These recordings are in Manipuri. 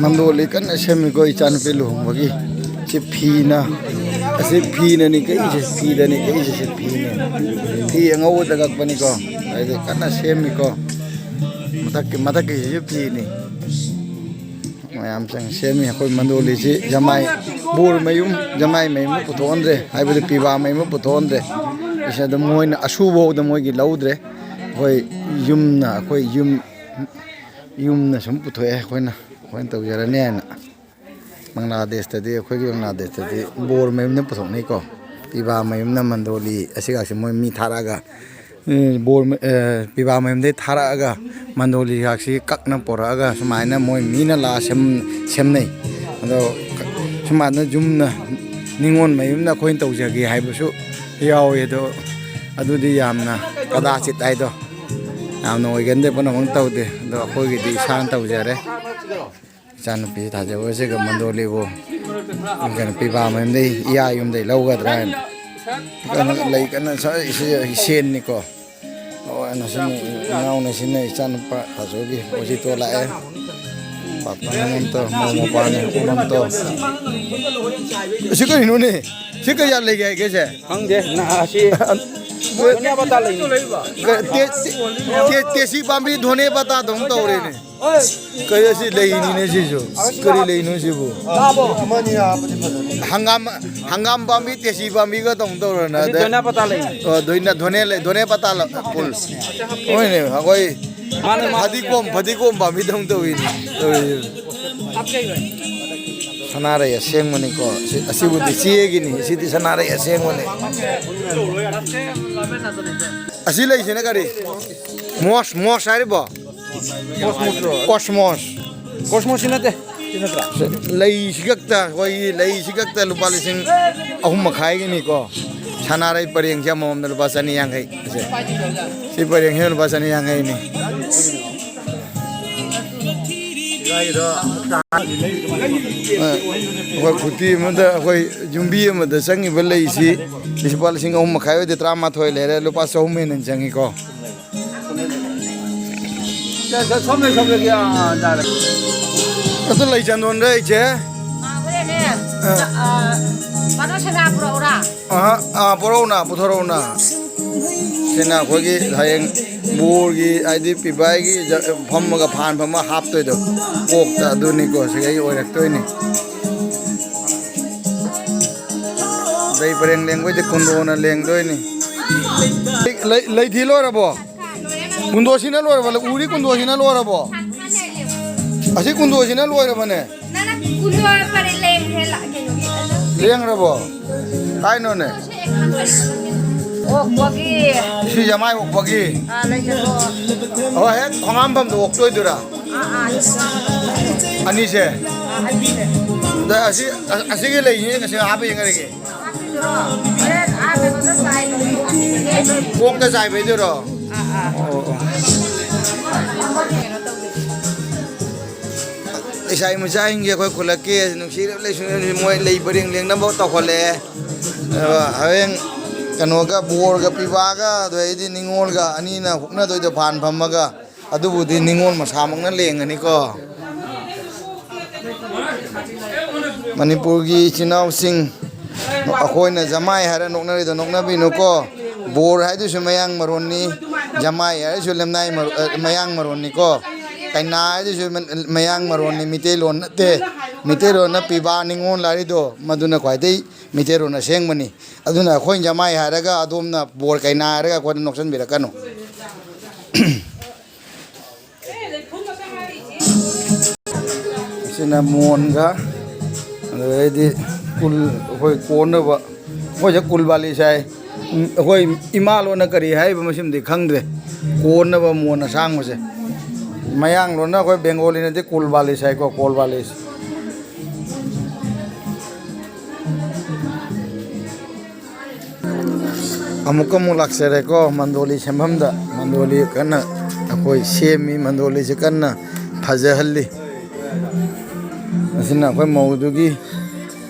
मंदोली कन सेमी को इचान पे लुंगी से फीना ऐसे फीना नहीं कहीं से फीदा नहीं कहीं से फीने फी अंगो तक बनी को ऐसे कन सेमी को मतक के से फीने मैं हम संग सेमी कोई मंदोली से जमाई बोर में यूं जमाई में मुझ पुथोन रे हाई बड़े पीवा में मुझ पुथोन रे इसे तो मोइन अशुभ हो तो मोइ की लाउड रे कोई यूं ना कोई यूं ना सम पुथोए कोई ना तो जरा ने ना बांग्लादेश तदे कोई बांग्लादेश तदे बोर में ने पुथों नहीं को पीवा में ने मंदोली ऐसे का से मोइ मी थारागा बोर में पीवा में ने थारागा मंदोली का से ककना पोरागा समायना मोइ मी ना ला सेम नहीं तो समायना जुम ना निंगोन में ना कोई तो जगी है बसु याव ये तो अदुदी यामना कदाचित आई तो यामना ओइगंदे पन हम तौदे तो कोई की शान तौ जरे चान पी थाजे वैसे का मंदोली वो कन पीवा में दे या युम दे लौगद्रा कन लई कन सेन निको ओ न सिन नाउ न सिन चान पा थाजोगी ओजी तो लाए पापा हम तो मोमो पाने हम तो सिकर इन्होंने सिकर यार ले गए कैसे हंगे ना आशी धोने बता ले तेसी बामी धोने बता दूं तो रे ने कैसे ले इन्हीं ने चीज़ो करी ले इन्हों से वो हंगाम बामी तेसी बामी का तो ना धोने बता ले धोने बता ला पुल ओए ने कोई फदी कोम बामी तो इन्हीं सनारे या सेंग मनी को असीबुद्ध चीए की नहीं सीधी सनारे या सेंग मनी असीले इसे ना करी मोस आरे बा कॉस्मोस इन्हें ते लई शिकता वही लई शिकता लुपाली सिंह अहुम खाएगी नहीं को सनारे परियंग क्या मोहम्मद लुपासा नहीं आंगे सी परियंग है लुपासा नहीं आंगे नहीं कोई खुदी मध्य कोई जुम्बी मध्य संगी बल्ले इसी इस बाल सिंह उम्म खाए दे त्रामा थोड़े ले रहे लोग पास उम्मे नहीं संगी को समय क्या दार तो ले चंदोन रहे चे पुरोना पुथरोना सेना कोई हायंग बोर्गी आईडी पिबाईगी फम का फान फम हाफ तो इधर कोकता दुनी को से यही और रखते ही नहीं दही परेंग लेंगे तो कुंडोना लेंग तो ही नहीं ले थीलो रबो कुंडोसिना लो रबो उरी कुंडोसिना लो रबो असी कुंडोसिना लो रबो ने लेंग रबो काय नो ने सी जमाई ओपगी ओ है खंगाम बम तो ओक्तोय दुरा अनि से द असी के लेई ने से आप यंग रे कोक जाय बे दुरो इसाई मचाई इंगे कोई खुलके नुसी ले मोय ले बरिंग लेंग नबो तो खोले हवें कनोगा बोर का पीवा का तो ये निंगोल का अनी ना हुक्ना तो ये फान फम्मा का अदुबुदी निंगोल मसामंग न लेंगनी को मणिपुर की चिनाव सिंह अखोई न जमाई हरे नोकना रे तो नोकना भी नुको बोर है तो मयांग मरोनी जमाई है तो लेमनाई मयांग मरोनी को कन्ना है तो मयांग मरोनी मितेलोन ते मितेलोन पीवा निंगोल लारी दो मधुना क्वाइते मितेलोन सेंग मनी अदुना खोइन जमाई हारगा अदोमना बोर कइना हारगा कोन नोक्सन बिरकनो सिना मोनगा अदि कुल होय कोनबा होय कुल वाली साय होय इमालोना करी हाय बमसिमदि खंगद्रे कोनबा मोना सांगबसे मयांग लोना कोय बेंगोली ने कुल वाली साय को कोल वाली अमुक मुलाक्सरे को मंदोली सेमभमदा मंदोली कन्ना अखोई सेमी मंदोली से कन्ना फजहल्ली असिना अखोई मौदुगी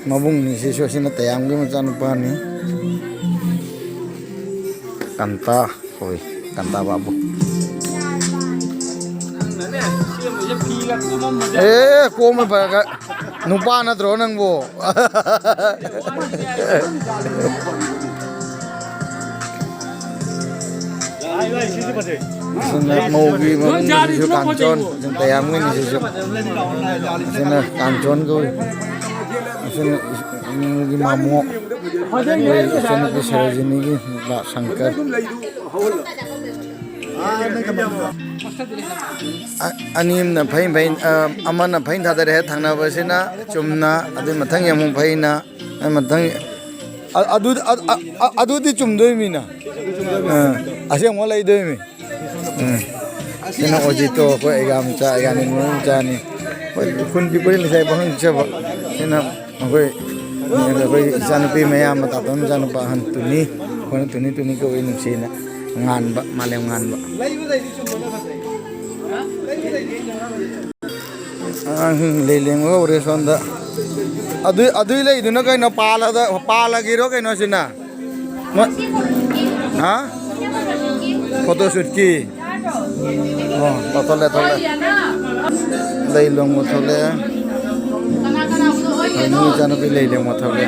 मबुंगनी से सोसिना तयांगी मचानुपानी कंता कोई कंता बाबू ꯀꯣꯝꯃ ꯐꯔꯒ ꯅꯨꯄꯥ ꯅꯠꯇ꯭ꯔꯣ ꯅꯪꯕꯨ ꯑꯁꯤꯅ ꯃꯧꯒꯤ ꯃꯃꯤꯡꯁꯤꯁꯨ ꯀꯥꯡꯆꯣꯟ ꯑꯁꯤꯅ ꯇꯌꯥꯝꯒꯤꯅꯤꯁꯤꯁꯨ ꯑꯁꯤꯅ ꯀꯥꯡꯆꯣꯟ ꯀꯧꯏ ꯑꯁꯤꯅ ꯏꯃꯨꯡꯒꯤ ꯃꯃꯣ ꯑꯩꯈꯣꯏ ꯏꯆꯟꯅꯨꯄꯤ ꯁꯔꯣꯖꯤꯅꯤꯒꯤ ꯅꯨꯄꯥ ꯁꯪꯀꯔ ꯑꯅꯤ ꯑꯃꯅ ꯐꯩ ꯑꯃꯅ ꯐꯩ ꯊꯥꯗꯔꯦ ꯊꯪꯅꯕꯁꯤꯅ ꯆꯨꯝꯅ ꯑꯗꯨꯏ ꯃꯊꯪ ꯑꯃꯨꯛ ꯐꯩꯅ ꯃꯊꯪ ꯑꯗꯨꯗꯤ ꯆꯨꯝꯗꯣꯏꯃꯤꯅ ꯑꯁꯦꯡꯕ ꯂꯩꯗꯣꯏꯃꯤ ꯁꯤꯅ ꯑꯣꯖꯤꯇꯣ ꯑꯩꯈꯣꯏ ꯑꯩꯒꯥ ꯃꯆꯥ ꯑꯩꯒꯥꯅꯤ ꯅꯨꯡ ꯃꯆꯥꯅꯤ ꯈꯨꯟ ꯄꯤꯛꯄꯩ ꯂꯩꯁꯥꯏ ꯄꯥꯈꯪ ꯆꯕ ꯁꯤꯅ ꯑꯩꯈꯣꯏ ꯏꯆꯥꯅꯨꯄꯤ ꯃꯌꯥꯝ ꯇꯥꯇꯣꯟ ꯃꯆꯥꯅꯨꯄꯥ ꯑꯍꯟ ꯇꯨꯅꯤ ꯑꯩꯈꯣꯏꯅ ꯇꯨꯅꯤ ꯀꯧꯏ ꯅꯨꯡꯁꯤꯅ ꯉꯥꯟꯕ ꯃꯥꯂꯦꯝ ꯉꯥꯟꯕ ꯑꯉꯥꯡꯁꯤꯡ ꯂꯩ ꯂꯦꯡꯕ ꯍꯧꯔꯦ ꯁꯣꯝꯗ ꯑꯗꯨꯏ ꯂꯩꯗꯨꯅ ꯀꯩꯅꯣ ꯄꯥꯜꯂꯒꯤꯔꯣ ꯀꯩꯅꯣꯁꯤꯅ ꯍꯥ ꯐꯣꯇꯣꯁꯨꯠꯀꯤ ꯑꯣ ꯊꯣꯛꯂꯦ ꯂꯩ ꯂꯣꯡꯕ ꯊꯣꯛꯂꯦ ꯏꯆꯥꯅꯨꯄꯤ ꯂꯩ ꯂꯦꯡꯕ ꯊꯣꯛꯂꯦ